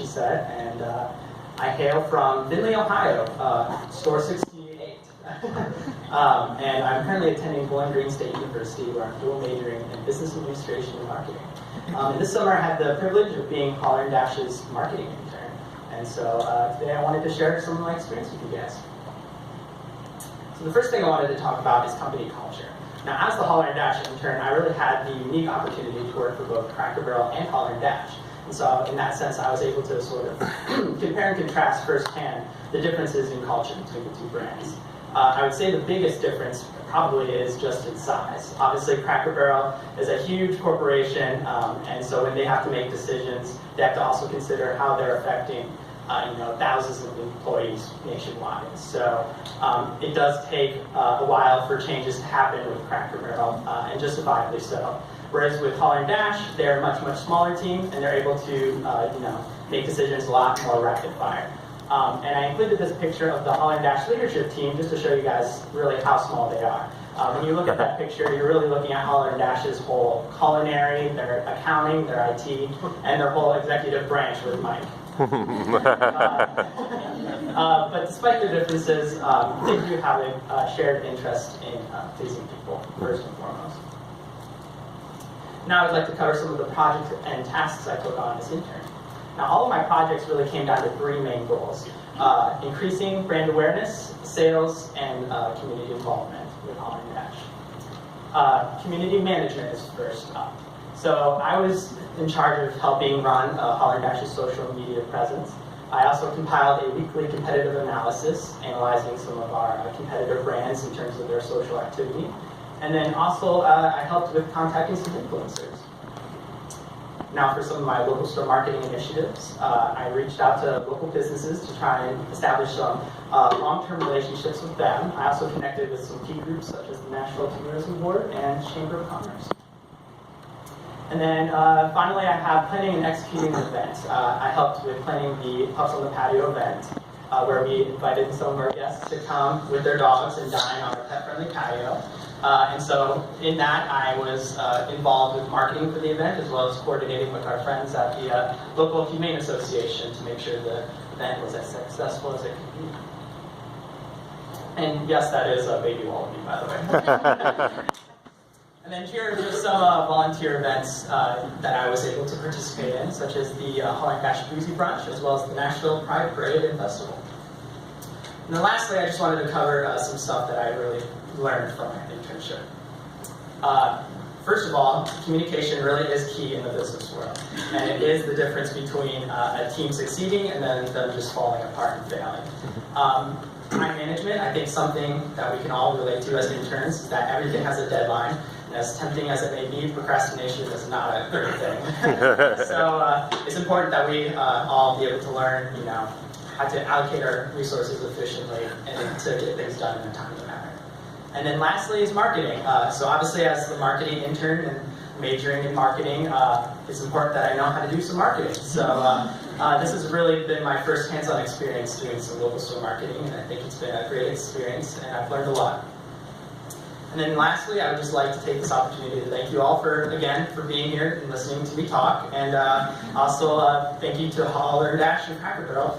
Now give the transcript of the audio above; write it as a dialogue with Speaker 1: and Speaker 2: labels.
Speaker 1: she said, and I hail from Findlay, Ohio, store 68. And I'm currently attending Bowling Green State University, where I'm dual majoring in business administration and marketing. And this summer I had the privilege of being Holler & Dash's marketing intern. And so today I wanted to share some of my experience with you guys. So the first thing I wanted to talk about is company culture. Now, as the Holler & Dash intern, I really had the unique opportunity to work for both Cracker Barrel and Holler & Dash. And so in that sense, I was able to sort of compare and contrast firsthand the differences in culture between the two brands. I would say the biggest difference probably is just its size. Obviously, Cracker Barrel is a huge corporation, and so when they have to make decisions, they have to also consider how they're affecting thousands of employees nationwide. So it does take a while for changes to happen with Cracker Barrel, and justifiably so. Whereas with Holler & Dash, they're a much, much smaller team, and they're able to make decisions a lot more rapid fire. And I included this picture of the Holler & Dash leadership team just to show you guys really how small they are. When you look at that picture, you're really looking at Holler & Dash's whole culinary, their accounting, their IT, and their whole executive branch with Mike. But despite the differences, they do have a shared interest in pleasing people, first and foremost. Now I'd like to cover some of the projects and tasks I took on as intern. Now, all of my projects really came down to three main goals: increasing brand awareness, sales, and community involvement with Holler & Dash. Community management is first up. So I was in charge of helping run Holler & Dash's social media presence. I also compiled a weekly competitive analysis, analyzing some of our competitor brands in terms of their social activity. And then also, I helped with contacting some influencers. Now for some of my local store marketing initiatives, I reached out to local businesses to try and establish some long-term relationships with them. I also connected with some key groups such as the National Tourism Board and Chamber of Commerce. And then finally, I have planning and executing an event. I helped with planning the Pups on the Patio event, where we invited some of our guests to come with their dogs and dine on our pet-friendly patio. And so in that, I was involved with marketing for the event, as well as coordinating with our friends at the local Humane Association to make sure the event was as successful as it could be. And yes, that is a baby wallaby, by the way. And then here are just some volunteer events that I was able to participate in, such as the Holler & Dash Boozy Brunch, as well as the National Pride Parade and Festival. And then lastly, I just wanted to cover some stuff that I really learned from my internship. First of all, communication really is key in the business world. And it is the difference between a team succeeding and then them just falling apart and failing. Time management, I think something that we can all relate to as interns, is that everything has a deadline. And as tempting as it may be, procrastination is not a great thing. So it's important that we all be able to learn, how to allocate our resources efficiently and to get things done in a timely manner. And then lastly is marketing. So obviously as the marketing intern and majoring in marketing, it's important that I know how to do some marketing. So this has really been my first hands-on experience doing some local store marketing, and I think it's been a great experience, and I've learned a lot. And then lastly, I would just like to take this opportunity to thank you all for being here and listening to me talk, and also thank you to Holler & Dash and Cracker Barrel.